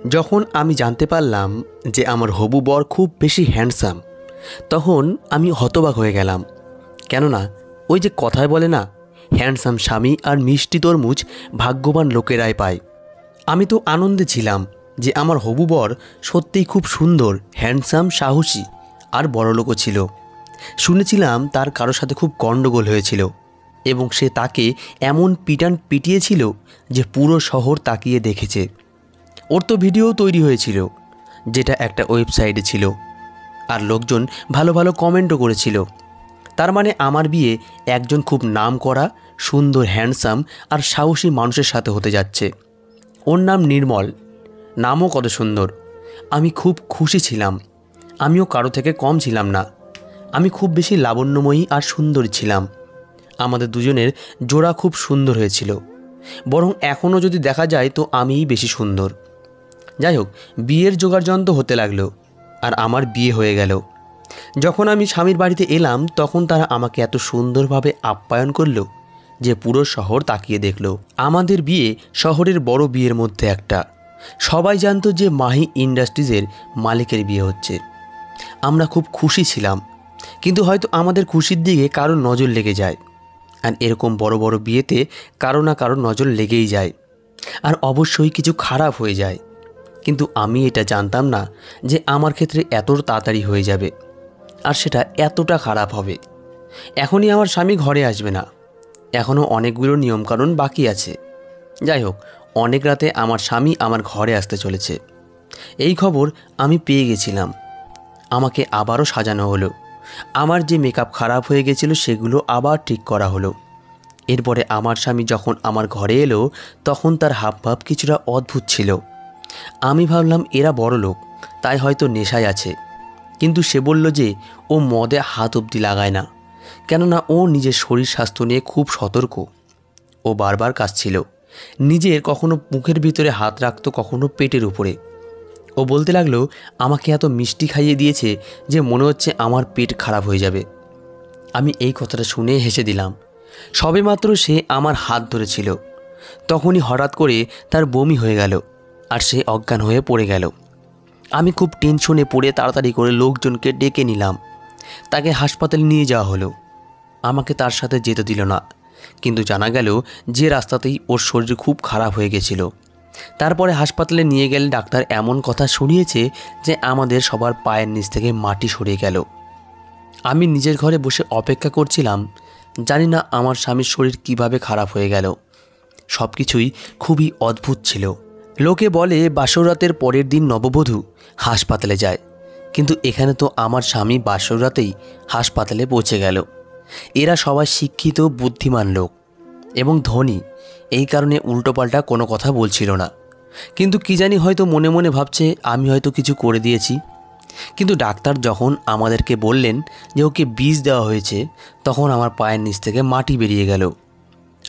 যখন আমি জানতে পারলাম যে আমার হবু বর খুব বেশি হ্যান্ডসাম, তখন আমি হতবাক হয়ে গেলাম। কেননা ওই যে কথায় বলে না, হ্যান্ডসাম স্বামী আর মিষ্টি তরমুজ ভাগ্যবান লোকেরাই পায়। আমি তো আনন্দে ছিলাম যে আমার হবু বর সত্যিই খুব সুন্দর, হ্যান্ডসাম, সাহসী আর বড়লোকও ছিল। শুনেছিলাম তার কারোর সাথে খুব গণ্ডগোল হয়েছিল এবং সে তাকে এমন পিটান পিটিয়েছিল যে পুরো শহর তাকিয়ে দেখেছে। ওর তো ভিডিও তৈরি হয়েছিল, যেটা একটা ওয়েবসাইটে ছিল, আর লোকজন ভালো ভালো কমেন্টও করেছিল। তার মানে আমার বিয়ে একজন খুব নামকরা, সুন্দর, হ্যান্ডসাম আর সাহসী মানুষের সাথে হতে যাচ্ছে। ওর নাম নির্মল, নামও কত সুন্দর। আমি খুব খুশি ছিলাম। আমিও কারো থেকে কম ছিলাম না। আমি খুব বেশি লাবণ্যময়ী আর সুন্দরী ছিলাম। আমাদের দুজনের জোড়া খুব সুন্দর হয়েছিল, বরং এখনও যদি দেখা যায় তো আমিই বেশি সুন্দর। যাই হোক, বিয়ের জোগাড়যন্ত্র হতে লাগলো আর আমার বিয়ে হয়ে গেল। যখন আমি স্বামীর বাড়িতে এলাম তখন তারা আমাকে এত সুন্দরভাবে আপ্যায়ন করলো যে পুরো শহর তাকিয়ে দেখলো। আমাদের বিয়ে শহরের বড় বিয়ের মধ্যে একটা। সবাই জানতো যে মাহি ইন্ডাস্ট্রিজের মালিকের বিয়ে হচ্ছে। আমরা খুব খুশি ছিলাম, কিন্তু হয়তো আমাদের খুশির দিকে কারোর নজর লেগে যায়। আর এরকম বড় বড় বিয়েতে কারো না কারো নজর লেগেই যায়, আর অবশ্যই কিছু খারাপ হয়ে যায়। কিন্তু আমি এটা জানতাম না যে আমার ক্ষেত্রে এত তাড়াতাড়ি হয়ে যাবে, আর সেটা এতটা খারাপ হবে। এখনই আমার স্বামী ঘরে আসবে না, এখনও অনেকগুলো নিয়মকানুন বাকি আছে। যাই হোক, অনেক রাতে আমার স্বামী আমার ঘরে আসতে চলেছে, এই খবর আমি পেয়ে গেছিলাম। আমাকে আবারও সাজানো হলো। আমার যে মেকআপ খারাপ হয়ে গেছিলো সেগুলো আবার ঠিক করা হলো। এরপরে আমার স্বামী যখন আমার ঘরে এলো তখন তার হাবভাব কিছুটা অদ্ভুত ছিল। আমি ভাবলাম এরা বড় লোক, তাই হয়তো নেশায় আছে। কিন্তু সে বলল যে ও মদে হাত অবধি লাগায় না, কেননা ও নিজের শরীর স্বাস্থ্য নিয়ে খুব সতর্ক। ও বারবার কাশছিল, নিজের কখনো মুখের ভিতরে হাত রাখতো, কখনো পেটের উপরে। ও বলতে লাগলো আমাকে এত মিষ্টি খাইয়ে দিয়েছে যে মনে হচ্ছে আমার পেট খারাপ হয়ে যাবে। আমি এই কথাটা শুনে হেসে দিলাম। সবেমাত্র সে আমার হাত ধরেছিল, তখনই হঠাৎ করে তার বমি হয়ে গেল আর সে অজ্ঞান হয়ে পড়ে গেল। আমি খুব টেনশনে পড়ে তাড়াতাড়ি করে লোকজনকে ডেকে নিলাম। তাকে হাসপাতালে নিয়ে যাওয়া হলো। আমাকে তার সাথে যেতে দিল না, কিন্তু জানা গেল যে রাস্তাতেই ওর শরীর খুব খারাপ হয়ে গেছিল। তারপরে হাসপাতালে নিয়ে গেলে ডাক্তার এমন কথা শুনিয়েছে যে আমাদের সবার পায়ের নিচ থেকে মাটি সরিয়ে গেল। আমি নিজের ঘরে বসে অপেক্ষা করছিলাম, জানি না আমার স্বামীর শরীর কিভাবে খারাপ হয়ে গেল। সব কিছুই খুবই অদ্ভুত ছিল। লোকে বলে বাসর-রাতের পরের দিন নববধূ হাসপাতালে যায়, কিন্তু এখানে তো আমার স্বামী বাসর-রাতেই হাসপাতালে পৌঁছে গেল। এরা সবাই শিক্ষিত, বুদ্ধিমান লোক এবং ধনী, এই কারণে উল্টোপাল্টা কোনো কথা বলছিল না। কিন্তু কি জানি, হয়তো মনে মনে ভাবছে আমি হয়তো কিছু করে দিয়েছি। কিন্তু ডাক্তার যখন আমাদেরকে বললেন যে ওকে বিষ দেওয়া হয়েছে, তখন আমার পায়ের নিচ থেকে মাটি বেরিয়ে গেল।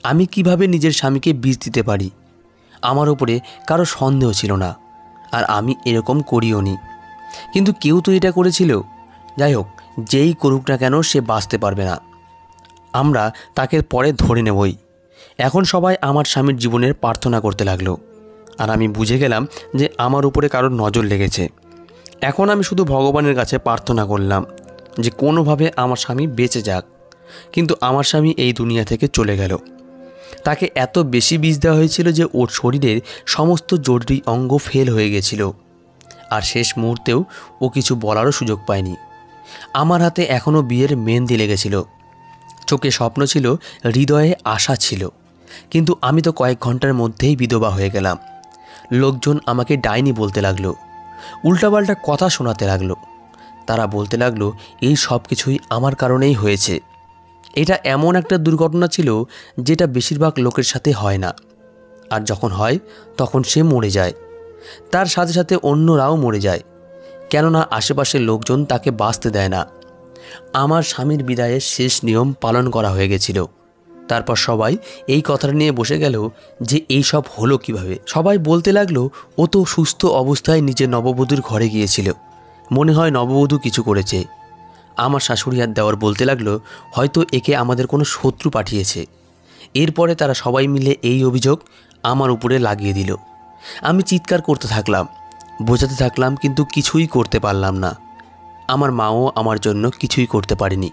আমি কিভাবে নিজের স্বামীকে বিষ দিতে পারি? আমার উপরে কারো সন্দেহ ছিল না, আর আমি এরকম করিও নি। কিন্তু কেউ তো এটা করেছিল। যাই হোক, যেই করুক না কেন সে বাঁচতে পারবে না। আমরা তাকে পরে ধরে নেবই। এখন সবাই আমার স্বামীর জীবনের প্রার্থনা করতে লাগলো, আর আমি বুঝে গেলাম যে আমার উপরে কারোর নজর লেগেছে। এখন আমি শুধু ভগবানের কাছে প্রার্থনা করলাম যে কোনোভাবে আমার স্বামী বেঁচে যাক। কিন্তু আমার স্বামী এই দুনিয়া থেকে চলে গেল। তাকে এত বেশি বিষ দেওয়া হয়েছিল যে ওর শরীরের সমস্ত জরুরি অঙ্গ ফেল হয়ে গেছিল, আর শেষ মুহূর্তেও ও কিছু বলারও সুযোগ পায়নি। আমার হাতে এখনও বিয়ের মেহেন্দি লেগেছিল, চোখে স্বপ্ন ছিল, হৃদয়ে আশা ছিল। কিন্তু আমি তো কয়েক ঘন্টার মধ্যেই বিধবা হয়ে গেলাম। লোকজন আমাকে ডাইনি বলতে লাগলো, উল্টাপাল্টা কথা শোনাতে লাগলো। তারা বলতে লাগলো এই সব কিছুই আমার কারণেই হয়েছে। এটা এমন একটা দুর্ঘটনা ছিল যেটা বেশিরভাগ লোকের সাথে হয় না, আর যখন হয় তখন সে মরে যায়। তার সাথে সাথে অন্যরাও মরে যায়, কেননা আশেপাশের লোকজন তাকে বাঁচতে দেয় না। আমার স্বামীর বিদায়ের শেষ নিয়ম পালন করা হয়ে গেছিল। তারপর সবাই এই কথাটা নিয়ে বসে গেল যে এই সব হলো কিভাবে। সবাই বলতে লাগলো ও তো সুস্থ অবস্থায় নিজের নববধূর ঘরে গিয়েছিল, মনে হয় নববধূ কিছু করেছে। আমার শাশুড়ি আর দেওর বলতে লাগলো হয়তো একে আমাদের কোনো শত্রু পাঠিয়েছে। এরপরে তারা সবাই মিলে এই অভিযোগ আমার উপরে লাগিয়ে দিল। আমি চিৎকার করতে থাকলাম, বোঝাতে থাকলাম কিন্তু কিছুই করতে পারলাম না। আমার মাও আমার জন্য কিছুই করতে পারেনি।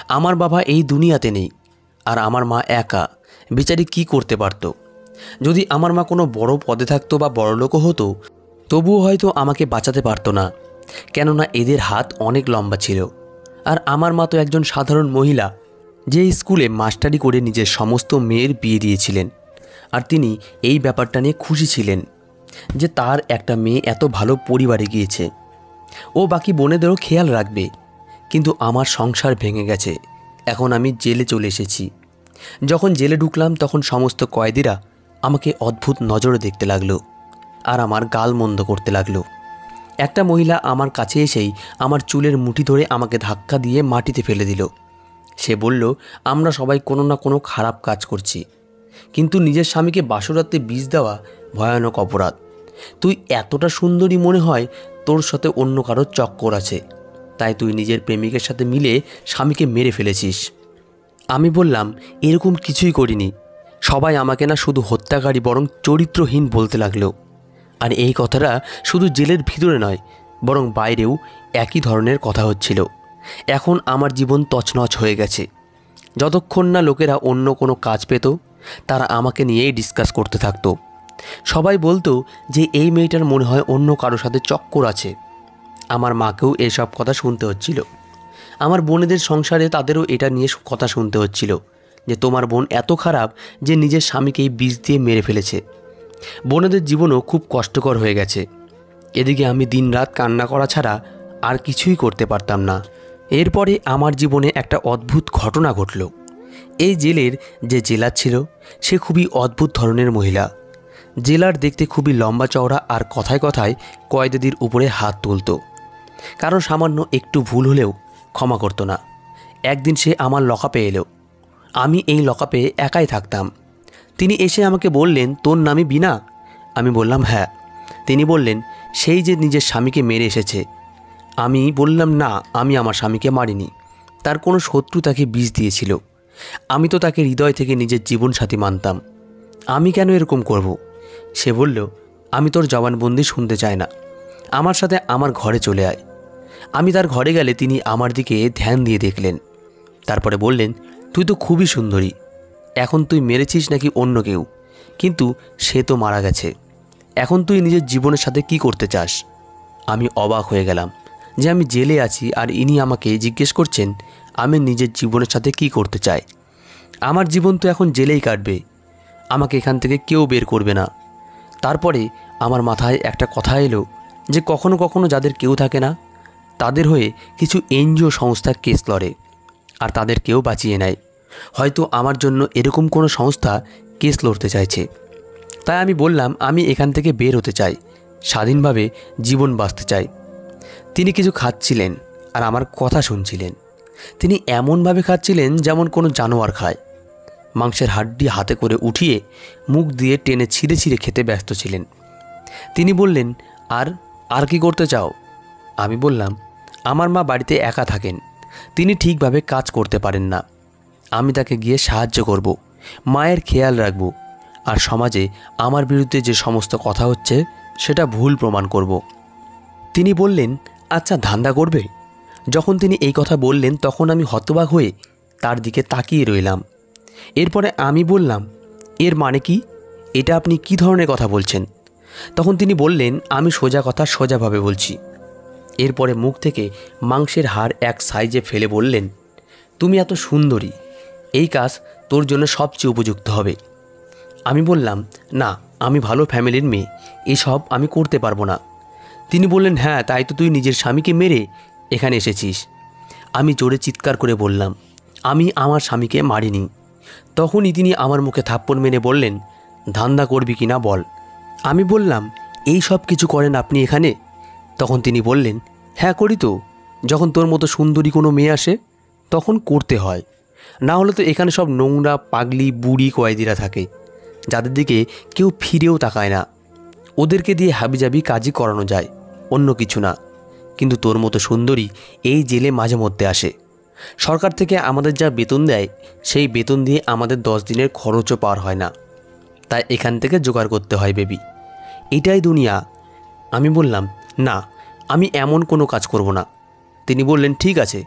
আমার বাবা এই দুনিয়াতে নেই, আর আমার মা একা, বেচারি কি করতে পারত? যদি আমার মা কোনো বড় পদে থাকতো বা বড়লোকও হতো, তবুও হয়তো আমাকে বাঁচাতে পারতো না, কেননা এদের হাত অনেক লম্বা ছিল। আর আমার মা তো একজন সাধারণ মহিলা, যে স্কুলে মাস্টারি করে নিজের সমস্ত মেয়ের বিয়ে দিয়েছিলেন। আর তিনি এই ব্যাপারটা নিয়ে খুশি ছিলেন যে তার একটা মেয়ে এত ভালো পরিবারে গিয়েছে, ও বাকি বোনেদেরও খেয়াল রাখবে। কিন্তু আমার সংসার ভেঙে গেছে, এখন আমি জেলে চলে এসেছি। যখন জেলে ঢুকলাম তখন সমস্ত কয়েদিরা আমাকে অদ্ভুত নজরে দেখতে লাগলো আর আমার গাল মন্দ করতে লাগলো। একটা মহিলা আমার কাছে এসেই আমার চুলের মুঠি ধরে আমাকে ধাক্কা দিয়ে মাটিতে ফেলে দিল। সে বলল, আমরা সবাই কোনো না কোনো খারাপ কাজ করছি, কিন্তু নিজের স্বামীকে বাসরাতে বিষ দেওয়া ভয়ানক অপরাধ। তুই এতটা সুন্দরী মনে হয় তোর সাথে অন্য কারোর চক্কর আছে, তাই তুই নিজের প্রেমিকের সাথে মিলে স্বামীকে মেরে ফেলেছিস। আমি বললাম, এরকম কিছুই করিনি। সবাই আমাকে না শুধু হত্যাকারী বরং চরিত্রহীন বলতে লাগলো। আর এই কথাটা শুধু জেলের ভিতরে নয়, বরং বাইরেও একই ধরনের কথা হচ্ছিল। এখন আমার জীবন তছনছ হয়ে গেছে। যতক্ষণ না লোকেরা অন্য কোনো কাজ পেত, তারা আমাকে নিয়েই ডিসকাস করতে থাকতো। সবাই বলতো যে এই মেয়েটার মনে হয় অন্য কারোর সাথে চক্কর আছে। আমার মাকেও এসব কথা শুনতে হচ্ছিল। আমার বোনেদের সংসারে তাদেরও এটা নিয়ে কথা শুনতে হচ্ছিল যে তোমার বোন এত খারাপ যে নিজের স্বামীকেই বিষ দিয়ে মেরে ফেলেছে। বোনেদের জীবনও খুব কষ্টকর হয়ে গেছে। এদিকে আমি দিনরাত কান্না করা ছাড়া আর কিছুই করতে পারতাম না। এরপরে আমার জীবনে একটা অদ্ভুত ঘটনা ঘটল। এই জেলের যে জেলার ছিল সে খুবই অদ্ভুত ধরনের মহিলা। জেলার দেখতে খুবই লম্বা চওড়া, আর কথায় কথায় কয়েদিদের উপরে হাত তুলত। কারণ সামান্য একটু ভুল হলেও ক্ষমা করতো না। একদিন সে আমার লকআপে এলো। আমি এই লকআপে একাই থাকতাম। তিনি এসে আমাকে বললেন, তোর নামই বিনা? আমি বললাম হ্যাঁ। তিনি বললেন, সেই যে নিজের স্বামীকে মেরে এসেছে। আমি বললাম, না, আমি আমার স্বামীকে মারিনি, তার কোনো শত্রু তাকে বিষ দিয়েছিল। আমি তো তাকে হৃদয় থেকে নিজের জীবনসাথী মানতাম, আমি কেন এরকম করব? সে বলল, আমি তোর জবানবন্দি শুনতে চাই না, আমার সাথে আমার ঘরে চলে আয়। আমি তার ঘরে গেলে তিনি আমার দিকে ধ্যান দিয়ে দেখলেন। তারপরে বললেন, তুই তো খুবই সুন্দরী, এখন তুই মেরেছিস নাকি অন্য কেউ? কিন্তু সে তো মারা গেছে, এখন তুই নিজের জীবনের সাথে কি করতে চাস? আমি অবাক হয়ে গেলাম যে আমি জেলে আছি আর ইনি আমাকে জিজ্ঞেস করছেন আমি নিজের জীবনের সাথে কি করতে চাই। আমার জীবন তো এখন জেলেই কাটবে, আমাকে এখান থেকে কেউ বের করবে না। তারপরে আমার মাথায় একটা কথা এলো যে কখনো কখনো যাদের কেউ থাকে না, তাদের হয়ে কিছু এনজিও সংস্থা কেস লড়ে আর তাদের কেউ বাঁচিয়ে নেয়। হয়তো আমার জন্য এরকম কোনো সংস্থা কেস লড়তে চাইছে। তাই আমি বললাম, আমি এখান থেকে বের হতে চাই, স্বাধীনভাবে জীবন বাঁচতে চাই। তিনি কিছু খাচ্ছিলেন আর আমার কথা শুনছিলেন। তিনি এমনভাবে খাচ্ছিলেন যেমন কোনো জানোয়ার খায়। মাংসের হাড্ডি হাতে করে উঠিয়ে মুখ দিয়ে টেনে ছিঁড়ে ছিঁড়ে খেতে ব্যস্ত ছিলেন। তিনি বললেন, আর আর কি করতে চাও? আমি বললাম, আমার মা বাড়িতে একা থাকেন, তিনি ঠিকভাবে কাজ করতে পারেন না, আমি তাকে গিয়ে সাহায্য করব, মায়ের খেয়াল রাখব, আর সমাজে আমার বিরুদ্ধে যে সমস্ত কথা হচ্ছে সেটা ভুল প্রমাণ করব। তিনি বললেন, আচ্ছা ধান্দা করবে? যখন তিনি এই কথা বললেন তখন আমি হতবাক হয়ে তার দিকে তাকিয়ে রইলাম। এরপরে আমি বললাম, এর মানে কি? এটা আপনি কি ধরনের কথা বলছেন? তখন তিনি বললেন, আমি সোজা কথা সোজাভাবে বলছি। এরপরে মুখ থেকে মাংসের হাড় এক সাইজে ফেলে বললেন, তুমি এত সুন্দরী, এই কাজ তোর জন্য সবচেয়ে উপযুক্ত হবে। আমি বললাম, না, আমি ভালো ফ্যামিলির মেয়ে, এসব আমি করতে পারবো না। তিনি বললেন, হ্যাঁ, তাই তো তুই নিজের স্বামীকে মেরে এখানে এসেছিস। আমি জোরে চিৎকার করে বললাম, আমি আমার স্বামীকে মারিনি। তখনই তিনি আমার মুখে থাপ্পড় মেরে বললেন, ধান্দা করবি কি না বল। আমি বললাম, এই সব কিছু করেন আপনি এখানে? তখন তিনি বললেন, হ্যাঁ করি তো, যখন তোর মতো সুন্দরী কোনো মেয়ে আসে তখন করতে হয়, না হলে তো এখানে সব নোংরা পাগলি বুড়ি কয়েদিরা থাকে, যাদের দিকে কেউ ফিরেও তাকায় না। ওদেরকে দিয়ে হাবিজাবি কাজই করানো যায়, অন্য কিছু না। কিন্তু তোর মতো সুন্দরী এই জেলে মাঝে মধ্যে আসে। সরকার থেকে আমাদের যা বেতন দেয় সেই বেতন দিয়ে আমাদের 10 দিনের খরচও পার হয় না, তাই এখান থেকে জোগাড় করতে হয় বেবি। এটাই দুনিয়া, আমি বললাম, না, আমি এমন কোনো কাজ করব না। তিনি বললেন, ঠিক আছে,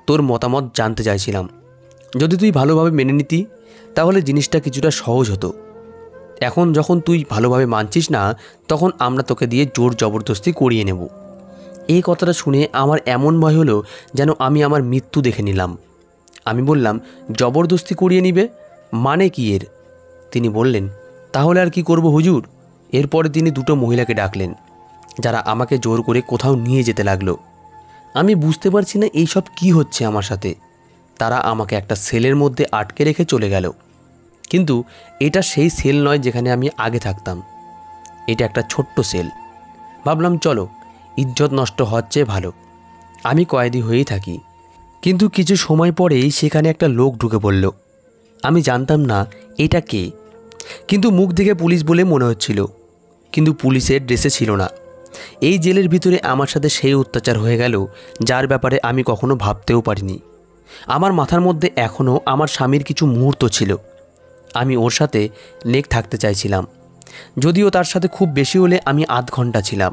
তোর মতামত জানতে চাইছিলাম। যদি তুই ভালোভাবে মেনে নিতি তাহলে জিনিসটা কিছুটা সহজ হতো। এখন যখন তুই ভালোভাবে মানছিস না, তখন আমরা তোকে দিয়ে জোর জবরদস্তি করিয়ে নেব। এই কথাটা শুনে আমার এমন ভয় হলো যেন আমি আমার মৃত্যু দেখে নিলাম। আমি বললাম, জবরদস্তি করিয়ে নিবে মানে কি এর? তিনি বললেন, তাহলে আর কি করব হুজুর? এরপরে তিনি দুটো মহিলাকে ডাকলেন, যারা আমাকে জোর করে কোথাও নিয়ে যেতে লাগলো। আমি বুঝতে পারছি না এইসব কি হচ্ছে আমার সাথে। তারা আমাকে একটা সেলের মধ্যে আটকে রেখে চলে গেল। কিন্তু এটা সেই সেল নয় যেখানে আমি আগে থাকতাম। এটা একটা ছোট্ট সেল। ভাবলাম, চলো, ইজ্জত নষ্ট হচ্ছে ভালো, আমি কয়েদি হয়েই থাকি। কিন্তু কিছু সময় পরেই সেখানে একটা লোক ঢুকে পড়ল। আমি জানতাম না এটা কে, কিন্তু মুখ দেখে পুলিশ বলে মনে হচ্ছিল, কিন্তু পুলিশের ড্রেসে ছিল না। এই জেলের ভিতরে আমার সাথে সেই অত্যাচার হয়ে গেল যার ব্যাপারে আমি কখনো ভাবতেও পারিনি। আমার মাথার মধ্যে এখনও আমার স্বামীর কিছু মুহূর্ত ছিল। আমি ওর সাথে লেগ থাকতে চাইছিলাম, যদিও তার সাথে খুব বেশি হলে আমি আধ ঘন্টা ছিলাম।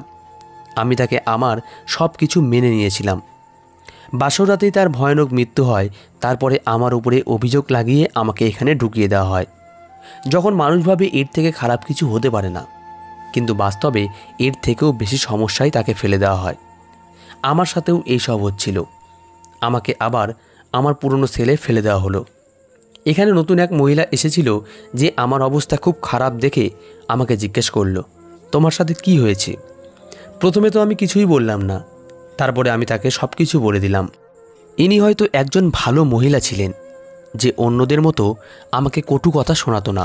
আমি তাকে আমার সব কিছু মেনে নিয়েছিলাম। বাসর রাতেই তার ভয়ানক মৃত্যু হয়। তারপরে আমার উপরে অভিযোগ লাগিয়ে আমাকে এখানে ঢুকিয়ে দেওয়া হয়। যখন মানুষ ভাবে এর থেকে খারাপ কিছু হতে পারে না, কিন্তু বাস্তবে এর থেকেও বেশি সমস্যায় তাকে ফেলে দেওয়া হয়। আমার সাথেও এইসব হচ্ছিল। আমাকে আবার আমার পুরনো সেলে ফেলে দেওয়া হলো। এখানে নতুন এক মহিলা এসেছিল যে আমার অবস্থা খুব খারাপ দেখে আমাকে জিজ্ঞেস করলো, তোমার সাথে কি হয়েছে? প্রথমে তো আমি কিছুই বললাম না। তারপরে আমি তাকে সব কিছু বলে দিলাম। ইনি হয়তো একজন ভালো মহিলা ছিলেন যে অন্যদের মতো আমাকে কটু কথা শোনাতো না।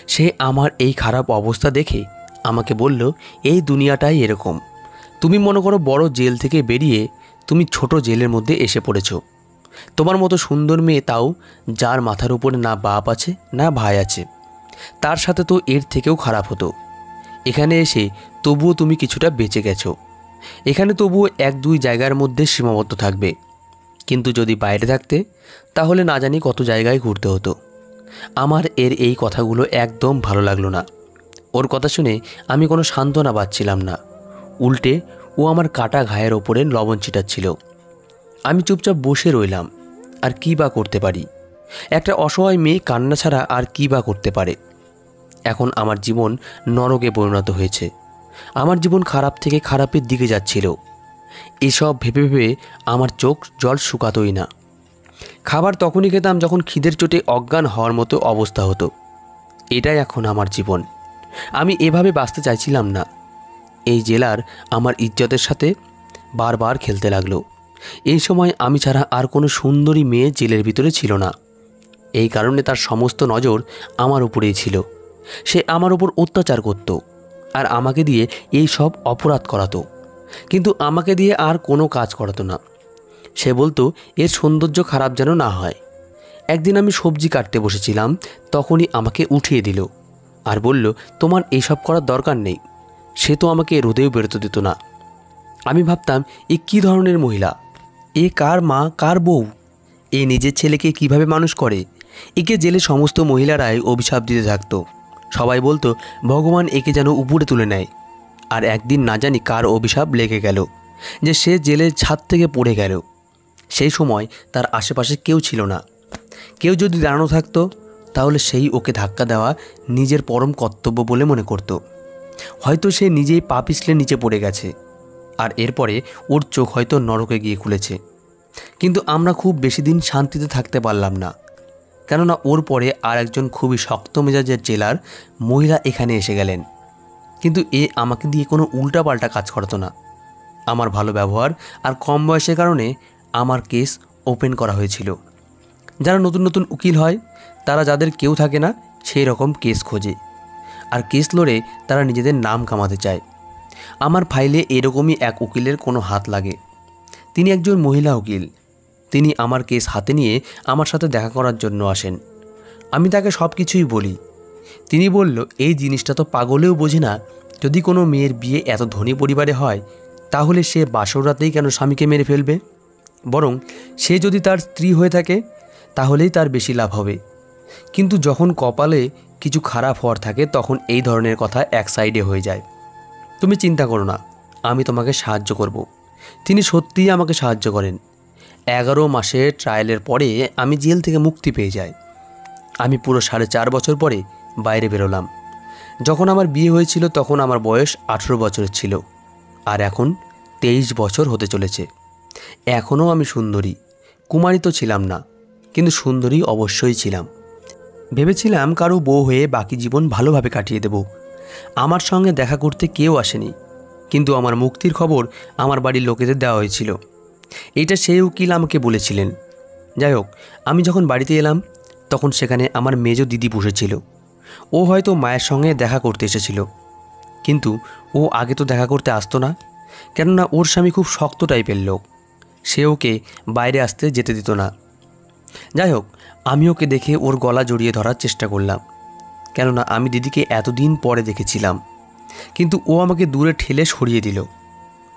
সে আমার এই খারাপ অবস্থা দেখে আমাকে বলল, এই দুনিয়াটাই এরকম। তুমি মনে করো বড় জেল থেকে বেরিয়ে তুমি ছোট জেলের মধ্যে এসে পড়েছ। তোমার মতো সুন্দর মেয়ে, তাও যার মাথার উপরে না বাপ আছে না ভাই আছে, তার সাথে তো এর থেকেও খারাপ হতো। এখানে এসে তবুও তুমি কিছুটা বেঁচে গেছো। এখানে তবুও এক দুই জায়গার মধ্যে সীমাবদ্ধ থাকবে, কিন্তু যদি বাইরে থাকতে তাহলে না জানি কত জায়গায় ঘুরতে হতো। আমার এর এই কথাগুলো একদম ভালো লাগলো না। ওর কথা শুনে আমি কোনো সান্ত্বনা পাচ্ছিলাম না। উল্টে ও আমার কাটা ঘায়ের ওপরে লবণ ছিটাচ্ছিল। আমি চুপচাপ বসে রইলাম। আর কী বা করতে পারি? একটা অসহায় মেয়ে কান্না ছাড়া আর কী বা করতে পারে? এখন আমার জীবন নরকে পরিণত হয়েছে। আমার জীবন খারাপ থেকে খারাপের দিকে যাচ্ছিল। এসব ভেবে ভেবে আমার চোখ জল শুকাতই না। খাবার তখনই খেতাম যখন খিদের চোটে অজ্ঞান হওয়ার মতো অবস্থা হতো। এটাই এখন আমার জীবন। আমি এভাবে বাঁচতে চাইছিলাম না। এই জেলার আমার ইজ্জতের সাথে বারবার খেলতে লাগলো। এই সময় আমি ছাড়া আর কোনো সুন্দরী মেয়ে জেলের ভিতরে ছিল না। এই কারণে তার সমস্ত নজর আমার উপরেই ছিল। সে আমার উপর অত্যাচার করত আর আমাকে দিয়ে এই সব অপরাধ করাতো, কিন্তু আমাকে দিয়ে আর কোনো কাজ করাতো না। সে বলতো এর সৌন্দর্য খারাপ যেন না হয়। একদিন আমি সবজি কাটতে বসেছিলাম, তখনই আমাকে উঠিয়ে দিল আর বলল, তোমার এইসব করার দরকার নেই। সে তো আমাকে রোদেও বেরোতে দিত না। আমি ভাবতাম, এ কী ধরনের মহিলা? এ কার মা, কার বউ? এ নিজের ছেলেকে কিভাবে মানুষ করে? একে জেলে সমস্ত মহিলারাই অভিশাপ দিতে থাকতো। সবাই বলতো ভগবান একে যেন উপরে তুলে নেয়। আর একদিন না জানি কার অভিশাপ লেগে গেল যে সে জেলের ছাদ থেকে পড়ে গেল। সেই সময় তার আশেপাশে কেউ ছিল না। কেউ যদি দাঁড়ানো থাকতো তাহলে সেই ওকে ধাক্কা দেওয়া নিজের পরম কর্তব্য বলে মনে করত। হয়তো সে নিজেই পা পিছলে নিচে পড়ে গেছে আর এরপরে ওর চোখ হয়তো নরকে গিয়ে খুলেছে। কিন্তু আমরা খুব বেশি দিন শান্তিতে থাকতে পারলাম না, কেননা ওর পরে আর একজন খুবই শক্ত মেজাজের জেলার মহিলা এখানে এসে গেলেন। কিন্তু এ আমাকে দিয়ে কোনো উল্টাপাল্টা কাজ করতো না। আমার ভালো ব্যবহার আর কম বয়সের কারণে আমার কেস ওপেন করা হয়েছিল। যারা নতুন নতুন উকিল হয় তারা যাদের কেউ থাকে না সেই রকম কেস খোঁজে, আর কেস লড়ে তারা নিজেদের নাম কামাতে চায়। আমার ফাইলে এরকমই এক উকিলের কোনো হাত লাগে। তিনি একজন মহিলা উকিল। তিনি আমার কেস হাতে নিয়ে আমার সাথে দেখা করার জন্য আসেন। আমি তাকে সব কিছুই বলি। তিনি বলল, এই জিনিসটা তো পাগলেও বোঝে না। যদি কোনো মেয়ের বিয়ে এত ধনী পরিবারে হয় তাহলে সে বাসর রাতেই কেন স্বামীকে মেরে ফেলবে? বরং সে যদি তার স্ত্রী হয়ে থাকে তাহলেই তার বেশি লাভ হবে। কিন্তু যখন কপালে কিছু খারাপ হওয়ার থাকে তখন এই ধরনের কথা এক সাইডে হয়ে যায়। তুমি চিন্তা করো না, আমি তোমাকে সাহায্য করব। তিনি সত্যিই আমাকে সাহায্য করেন। 11 মাসের ট্রায়ালের পরে আমি জেল থেকে মুক্তি পেয়ে যাই। আমি পুরো 4.5 বছর পরে বাইরে বেরোলাম। যখন আমার বিয়ে হয়েছিল তখন আমার বয়স 18 বছরের ছিল, আর এখন 23 বছর হতে চলেছে। এখনও আমি সুন্দরী। কুমারী তো ছিলাম না, কিন্তু সুন্দরী অবশ্যই ছিলাম। ভেবেছিলাম কারো বউ হয়ে বাকি জীবন ভালোভাবে কাটিয়ে দেব। আমার সঙ্গে দেখা করতে কেউ আসেনি, কিন্তু আমার মুক্তির খবর আমার বাড়ির লোকেদের দেওয়া হয়েছিল। এইটা সেই উকিল আমাকে বলেছিলেন। যাই হোক, আমি যখন বাড়িতে এলাম তখন সেখানে আমার মেজো দিদি বসেছিল। ও হয়তো মায়ের সঙ্গে দেখা করতে এসেছিল, কিন্তু ও আগে তো দেখা করতে আসতো না, কেননা ওর স্বামী খুব শক্ত টাইপের লোক। সে ওকে বাইরে আসতে যেতে দিত না। যাই হোক, আমি ওকে দেখে ওর গলা জড়িয়ে ধরার চেষ্টা করলাম, কেননা আমি দিদিকে এতদিন পরে দেখেছিলাম। কিন্তু ও আমাকে দূরে ঠেলে সরিয়ে দিল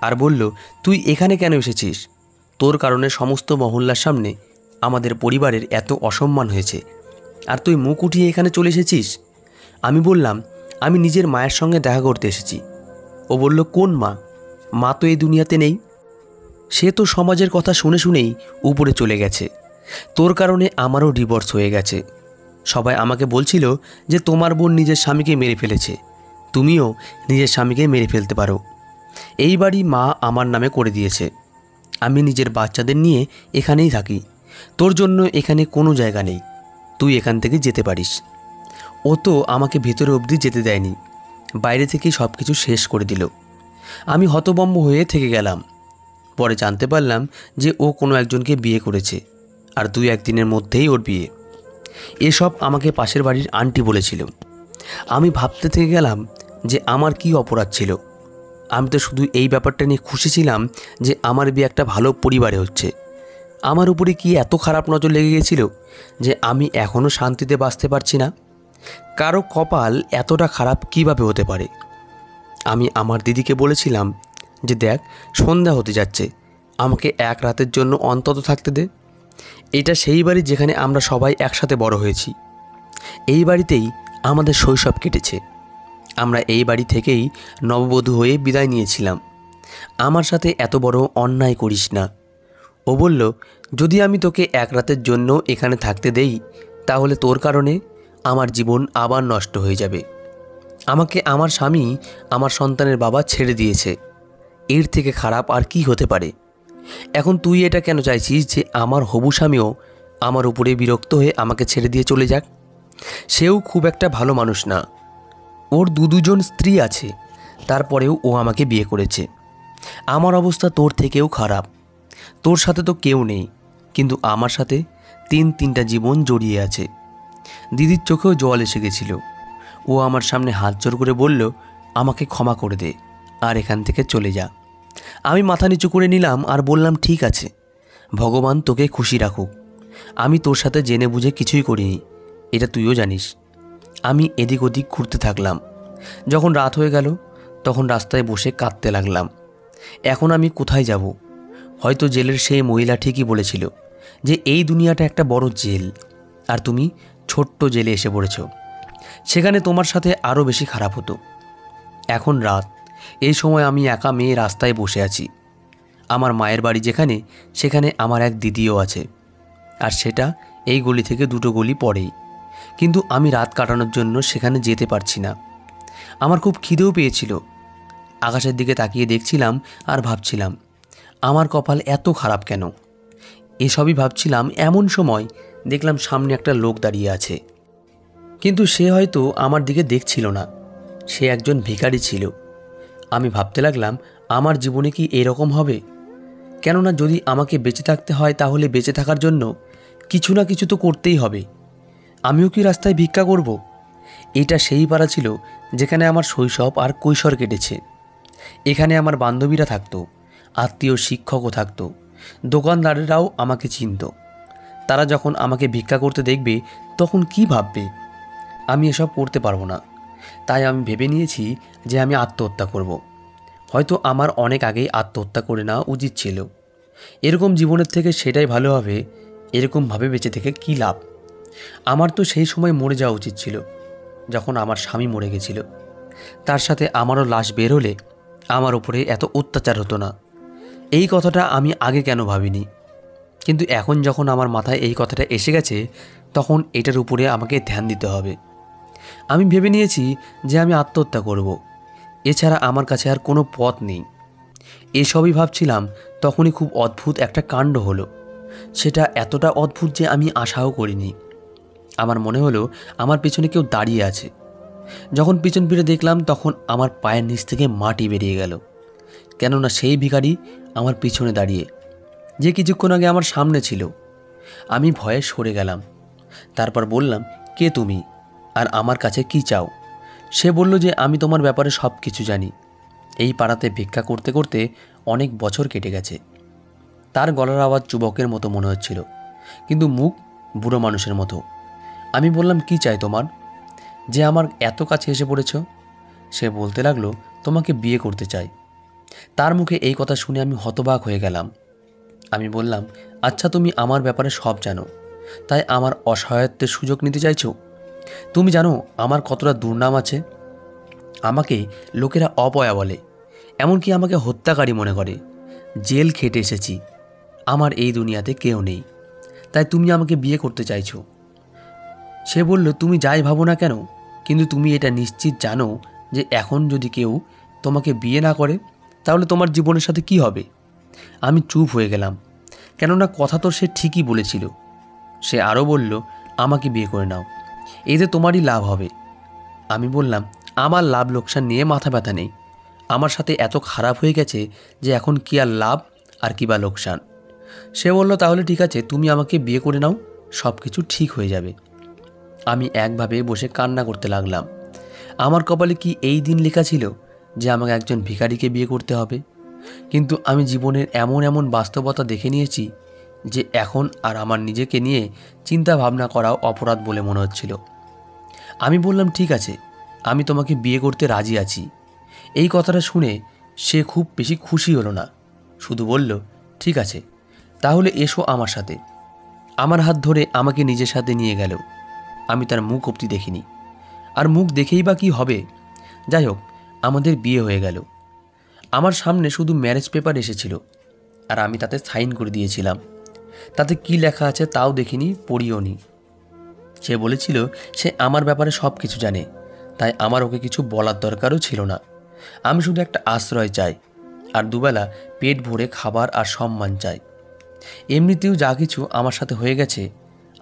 আর বলল, তুই এখানে কেন এসেছিস? তোর কারণে সমস্ত মহল্লার সামনে আমাদের পরিবারের এত অসম্মান হয়েছে, আর তুই মুখ উঠিয়ে এখানে চলে এসেছিস? আমি বললাম, আমি নিজের মায়ের সঙ্গে দেখা করতে এসেছি। ও বলল, কোন মা? মা তো এই দুনিয়াতে নেই। সে তো সমাজের কথা শুনে শুনেই উপরে চলে গেছে। তোর কারণে আমারও ডিভোর্স হয়ে গেছে। সবাই আমাকে বলছিল যে তোমার বোন নিজের স্বামীকে মেরে ফেলেছে, তুমিও নিজের স্বামীকে মেরে ফেলতে পারো। এই বাড়ি মা আমার নামে করে দিয়েছে। আমি নিজের বাচ্চাদের নিয়ে এখানেই থাকি। তোর জন্য এখানে কোনো জায়গা নেই, তুই এখান থেকে যেতে পারিস। ও তো আমাকে ভেতরে অবধি যেতে দেয়নি, বাইরে থেকেই সব কিছু শেষ করে দিল। আমি হতভম্ব হয়ে থেকে গেলাম। পরে জানতে পারলাম যে ও কোনো একজনকে বিয়ে করেছে, আর 2-1 দিনের মধ্যেই ওর বিয়ে। এসব আমাকে পাশের বাড়ির আন্টি বলেছিল। আমি ভাবতে থেকে গেলাম যে আমার কি অপরাধ ছিল। আমি তো শুধু এই ব্যাপারটা নিয়ে খুশি ছিলাম যে আমার বিয়ে একটা ভালো পরিবারে হচ্ছে। আমার উপরে কি এত খারাপ নজর লেগে গেছিল যে আমি এখনও শান্তিতে বাঁচতে পারছি না? কারো কপাল এতটা খারাপ কিভাবে হতে পারে? আমি আমার দিদিকে বলেছিলাম যে দেখ, সন্ধ্যা হতে যাচ্ছে, আমাকে এক রাতের জন্য অন্তত থাকতে দে। এটা সেই বাড়ি যেখানে আমরা সবাই একসাথে বড় হয়েছি। এই বাড়িতেই আমাদের শৈশব কেটেছে। আমরা এই বাড়ি থেকেই নববধূ হয়ে বিদায় নিয়েছিলাম। আমার সাথে এত বড় অন্যায় করিস না। ও বলল, যদি আমি তোকে এক রাতের জন্য এখানে থাকতে দেই তাহলে তোর কারণে আমার জীবন আবার নষ্ট হয়ে যাবে। আমাকে আমার স্বামী আমার সন্তানের বাবা ছেড়ে দিয়েছে, এর থেকে খারাপ আর কি হতে পারে? এখন তুই এটা কেন চাইছিস যে আমার হবু স্বামীও আমার উপরে বিরক্ত হয়ে আমাকে ছেড়ে দিয়ে চলে যাক? সেও খুব একটা ভালো মানুষ না। ওর দুজন স্ত্রী আছে, তারপরেও ও আমাকে বিয়ে করেছে। আমার অবস্থা তোর থেকেও খারাপ। তোর সাথে তো কেউ নেই, কিন্তু আমার সাথে 3টা জীবন জড়িয়ে আছে। দিদির চোখেও জল এসে গেছিল। ও আমার সামনে হাত জোর করে বলল, আমাকে ক্ষমা করে দে আর এখান থেকে চলে যা। আমি মাথা নিচু করে নিলাম আর বললাম, ঠিক আছে, ভগবান তোকে খুশি রাখুক। আমি তোর সাথে জেনে বুঝে কিছুই করিনি, এটা তুইও জানিস। আমি এদিক ওদিক ঘুরতে থাকলাম। যখন রাত হয়ে গেল তখন রাস্তায় বসে কাঁদতে লাগলাম। এখন আমি কোথায় যাব? হয়তো জেলের সেই মহিলা ঠিকই বলেছিল যে এই দুনিয়াটা একটা বড় জেল, আর তুমি ছোট্ট জেলে এসে পড়েছ। সেখানে তোমার সাথে আরও বেশি খারাপ হতো। এখন রাত, এই সময় আমি একা মেয়ে রাস্তায় বসে আছি। আমার মায়ের বাড়ি যেখানে, সেখানে আমার এক দিদিও আছে, আর সেটা এই গলি থেকে 2টো গলি পরেই। কিন্তু আমি রাত কাটানোর জন্য সেখানে যেতে পারছি না। আমার খুব খিদেও পেয়েছিল। আকাশের দিকে তাকিয়ে দেখছিলাম আর ভাবছিলাম, আমার কপাল এত খারাপ কেন? এসবই ভাবছিলাম, এমন সময় দেখলাম সামনে একটা লোক দাঁড়িয়ে আছে। কিন্তু সে হয়তো আমার দিকে দেখছিল না, সে একজন ভিখারি ছিল। আমি ভাবতে লাগলাম, আমার জীবনে কি এরকম হবে? কেননা যদি আমাকে বেঁচে থাকতে হয় তাহলে বেঁচে থাকার জন্য কিছু না কিছু তো করতেই হবে। আমিও কি রাস্তায় ভিক্ষা করব? এটা সেই পাড়া ছিল যেখানে আমার শৈশব আর কৈশোর কেটেছে। এখানে আমার বান্ধবীরা থাকতো, আত্মীয় শিক্ষকও থাকতো, দোকানদারেরাও আমাকে চিনত। তারা যখন আমাকে ভিক্ষা করতে দেখবে তখন কি ভাববে? আমি এসব করতে পারবো না। তাই আমি ভেবে নিয়েছি যে আমি আত্মহত্যা করব। হয়তো আমার অনেক আগেই আত্মহত্যা করে নেওয়া উচিত ছিল। এরকম জীবনের থেকে সেটাই ভালো হবে। এরকমভাবে বেঁচে থেকে কী লাভ? আমার তো সেই সময় মরে যাওয়া উচিত ছিল, যখন আমার স্বামী মরে গেছিল। তার সাথে আমারও লাশ বের হলে আমার উপরে এত অত্যাচার হতো না। এই কথাটা আমি আগে কেন ভাবিনি, কিন্তু এখন যখন আমার মাথায় এই কথাটা এসে গেছে তখন এটার উপরে আমাকে ধ্যান দিতে হবে। আমি ভেবে নিয়েছি যে আমি আত্মহত্যা করব, এছাড়া আমার কাছে আর কোনো পথ নেই। এসবই ভাবছিলাম তখনই খুব অদ্ভুত একটা কাণ্ড হলো। সেটা এতটা অদ্ভুত যে আমি আশাও করিনি। আমার মনে হলো আমার পেছনে কেউ দাঁড়িয়ে আছে। যখন পিছন ফিরে দেখলাম তখন আমার পায়ের নিচ থেকে মাটি বেরিয়ে গেল, কেননা সেই ভিখারি আমার পিছনে দাঁড়িয়ে, যে কিছুক্ষণ আগে আমার সামনে ছিল। আমি ভয়ে সরে গেলাম। তারপর বললাম, কে তুমি আর আমার কাছে কি চাও? সে বলল যে আমি তোমার ব্যাপারে সব কিছু জানি। এই পাড়াতে ভিক্ষা করতে করতে অনেক বছর কেটে গেছে। তার গলার আওয়াজ যুবকের মতো মনে হচ্ছিল, কিন্তু মুখ বুড়ো মানুষের মতো। আমি বললাম, কি চাই তোমার, যে আমার এত কাছে এসে পড়েছ? সে বলতে লাগলো, তোমাকে বিয়ে করতে চাই। তার মুখে এই কথা শুনে আমি হতবাক হয়ে গেলাম। আমি বললাম, আচ্ছা তুমি আমার ব্যাপারে সব জানো, তাই আমার অসহায়ত্বের সুযোগ নিতে চাইছো? তুমি জানো আমার কতটা দুর্নাম আছে? আমাকে লোকেরা অপয়া বলে, এমনকি আমাকে হত্যাকারী মনে করে। জেল খেটে এসেছি, আমার এই দুনিয়াতে কেউ নেই, তাই তুমি আমাকে বিয়ে করতে চাইছো। সে বলল, তুমি যাই ভাবো না কেন, কিন্তু তুমি এটা নিশ্চিত জানো যে এখন যদি কেউ তোমাকে বিয়ে না করে তাহলে তোমার জীবনের সাথে কি হবে? আমি চুপ হয়ে গেলাম, কেননা কথা তো সে ঠিকই বলেছিল। সে আরও বলল, আমাকে বিয়ে করে নাও, এতে তোমারই লাভ হবে। আমি বললাম, আমার লাভ লোকসান নিয়ে মাথা ব্যথা নেই। আমার সাথে এত খারাপ হয়ে গেছে যে এখন কি আর লাভ আর কি বা লোকসান। সে বলল, তাহলে ঠিক আছে, তুমি আমাকে বিয়ে করে নাও, সব কিছু ঠিক হয়ে যাবে। আমি একভাবে বসে কান্না করতে লাগলাম। আমার কপালে কি এই দিন লেখা ছিল যে আমাকে একজন ভিখারিকে বিয়ে করতে হবে? কিন্তু আমি জীবনের এমন এমন বাস্তবতা দেখে নিয়েছি যে এখন আর আমার নিজেকে নিয়ে চিন্তা ভাবনা করাও অপরাধ বলে মনে হচ্ছিল। আমি বললাম, ঠিক আছে, আমি তোমাকে বিয়ে করতে রাজি আছি। এই কথাটা শুনে সে খুব বেশি খুশি হলো না, শুধু বলল, ঠিক আছে, তাহলে এসো আমার সাথে। আমার হাত ধরে আমাকে নিজের সাথে নিয়ে গেল। আমি তার মুখ অবধি দেখিনি, আর মুখ দেখেই বা কী হবে। যাই হোক, আমাদের বিয়ে হয়ে গেল। আমার সামনে শুধু ম্যারেজ পেপার এসেছিল, আর আমি তাতে সাইন করে দিয়েছিলাম। তাতে কি লেখা আছে তাও দেখিনি, পড়িও নি। সে বলেছিল সে আমার ব্যাপারে সব কিছু জানে, তাই আমার ওকে কিছু বলার দরকারও ছিল না। আমি শুধু একটা আশ্রয় চাই, আর দুবেলা পেট ভরে খাবার আর সম্মান চাই। এমনিতেও যা কিছু আমার সাথে হয়ে গেছে,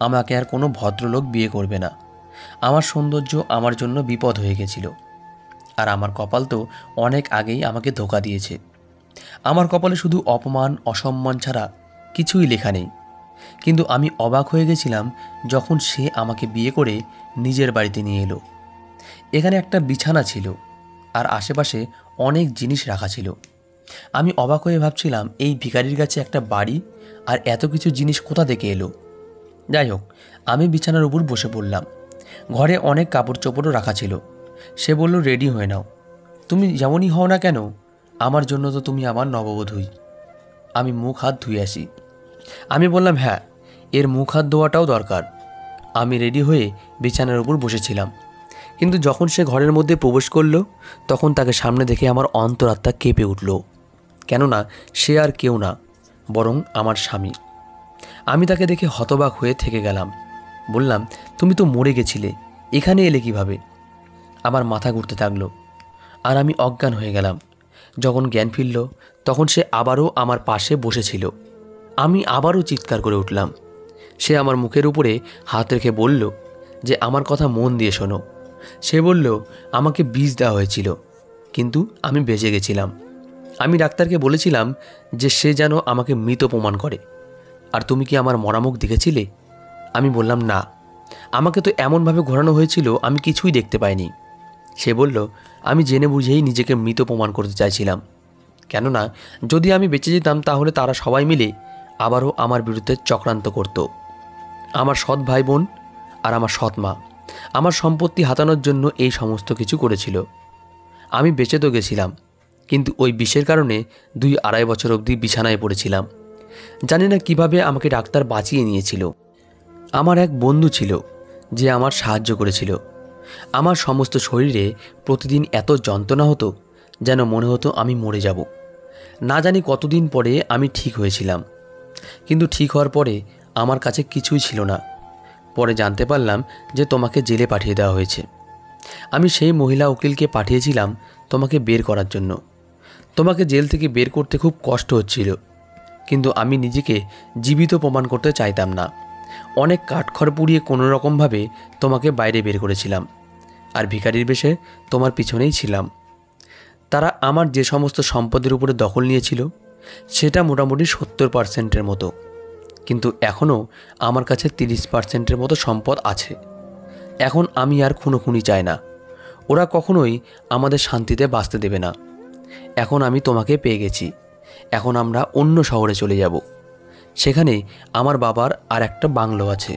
আমাকে আর কোনো ভদ্রলোক বিয়ে করবে না। আমার সৌন্দর্য আমার জন্য বিপদ হয়ে গেছিল, আর আমার কপাল তো অনেক আগেই আমাকে ধোঁকা দিয়েছে। আমার কপালে শুধু অপমান অসম্মান ছাড়া কিছুই লেখা নেই। কিন্তু আমি অবাক হয়ে গেছিলাম যখন সে আমাকে বিয়ে করে নিজের বাড়িতে নিয়ে এলো। এখানে একটা বিছানা ছিল, আর আশেপাশে অনেক জিনিস রাখা ছিল। আমি অবাক হয়ে ভাবছিলাম, এই ভিখারির কাছে একটা বাড়ি আর এত কিছু জিনিস কোথা থেকে এলো? যাই হোক, আমি বিছানার উপর বসে পড়লাম। ঘরে অনেক কাপড় চোপড়ও রাখা ছিল। সে বলল, রেডি হয়ে নাও, তুমি যেমনই হও না কেন, আমার জন্য তো তুমি আমার নববধূই। আমি মুখ হাত ধুয়ে আসি। আমি বললাম, হ্যাঁ, এর মুখ হাত ধোয়াটাও দরকার। আমি রেডি হয়ে বিছানার উপর বসেছিলাম, কিন্তু যখন সে ঘরের মধ্যে প্রবেশ করল তখন তাকে সামনে দেখে আমার অন্তরাত্মা কেঁপে উঠল, কেননা সে আর কেউ না, বরং আমার স্বামী। আমি তাকে দেখে হতবাক হয়ে থেকে গেলাম। বললাম, তুমি তো মরে গেছিলে, এখানে এলে কিভাবে? আমার মাথা ঘুরতে থাকলো, আর আমি অজ্ঞান হয়ে গেলাম। যখন জ্ঞান ফিরল তখন সে আবারও আমার পাশে বসেছিল। আমি আবারও চিৎকার করে উঠলাম। সে আমার মুখের উপরে হাত রেখে বলল যে আমার কথা মন দিয়ে শোনো। সে বলল, আমাকে বিষ দেওয়া হয়েছিল, কিন্তু আমি বেঁচে গেছিলাম। আমি ডাক্তারকে বলেছিলাম যে সে যেন আমাকে মৃত প্রমাণ করে। আর তুমি কি আমার মরামুখ দেখেছিলে? আমি বললাম, না, আমাকে তো এমনভাবে ঘোরানো হয়েছিল আমি কিছুই দেখতে পাইনি। সে বলল, আমি জেনে বুঝেই নিজেকে মৃত প্রমাণ করতে চাইছিলাম, কেননা যদি আমি বেঁচে যেতাম তাহলে তারা সবাই মিলে আবারও আমার বিরুদ্ধে চক্রান্ত করত। আমার সৎ ভাই বোন আর আমার সৎ মা আমার সম্পত্তি হাতানোর জন্য এই সমস্ত কিছু করেছিল। আমি বেঁচে তো গেছিলাম, কিন্তু ওই বিষের কারণে 2-2.5 বছর অবধি বিছানায় পড়েছিলাম। জানি না কিভাবে আমাকে ডাক্তার বাঁচিয়ে নিয়েছিল। আমার এক বন্ধু ছিল যে আমার সাহায্য করেছিল। আমার সমস্ত শরীরে প্রতিদিন এত যন্ত্রণা হতো যেন মনে হতো আমি মরে যাব। না জানি কতদিন পরে আমি ঠিক হয়েছিলাম, কিন্তু ঠিক হওয়ার পরে আমার কাছে কিছুই ছিল না। পরে জানতে পারলাম যে তোমাকে জেলে পাঠিয়ে দেওয়া হয়েছে। আমি সেই মহিলা উকিলকে পাঠিয়েছিলাম তোমাকে বের করার জন্য। তোমাকে জেল থেকে বের করতে খুব কষ্ট হচ্ছিল, কিন্তু আমি নিজেকে জীবিত প্রমাণ করতে চাইতাম না। অনেক কাঠখড় পুড়িয়ে কোনো রকমভাবে তোমাকে বাইরে বের করেছিলাম, আর ভিখারির বেশে তোমার পিছনেই ছিলাম। তারা আমার যে সমস্ত সম্পদের উপরে দখল নিয়েছিল সেটা মোটামুটি 70%-এর মতো, কিন্তু এখনও আমার কাছে 30%-এর মতো সম্পদ আছে। এখন আমি আর খুনোখুনি চাই না। ওরা কখনোই আমাদের শান্তিতে বাঁচতে দেবে না। এখন আমি তোমাকে পেয়ে গেছি। এখন আমরা অন্য শহরে চলে যাব। সেখানে আমার বাবার আর একটা বাংলো আছে।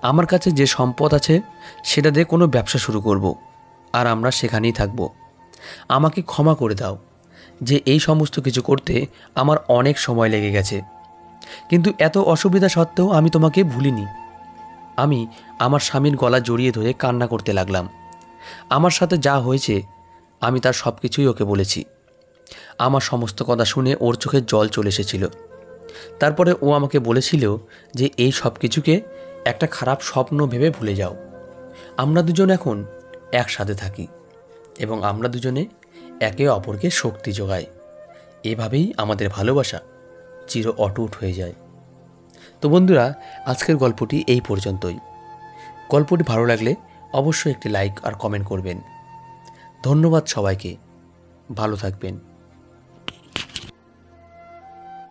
আমার কাছে যে সম্পদ আছে সেটা দিয়ে কোনো ব্যবসা শুরু করব, আর আমরা সেখানেই থাকব। আমাকে ক্ষমা করে দাও যে এই সমস্ত কিছু করতে আমার অনেক সময় লেগে গেছে, কিন্তু এত অসুবিধা সত্ত্বেও আমি তোমাকে ভুলিনি। আমি আমার স্বামীর গলা জড়িয়ে ধরে কান্না করতে লাগলাম। আমার সাথে যা হয়েছে আমি তার সব কিছুই ওকে বলেছি। আমার সমস্ত কথা শুনে ওর চোখে জল চলে এসেছিল। তারপরে ও আমাকে বলেছিল যে এই সব কিছুকে একটা খারাপ স্বপ্ন ভেবে ভুলে যাও। আমরা দুজন এখন একসাথে থাকি এবং আমরা দুজনে একে অপরকে শক্তি যোগাই। এভাবেই আমাদের ভালোবাসা চির অটুট হয়ে যায়। তো বন্ধুরা, আজকের গল্পটি এই পর্যন্তই। গল্পটি ভালো লাগলে অবশ্যই একটি লাইক আর কমেন্ট করবেন। ধন্যবাদ সবাইকে। ভালো থাকবেন।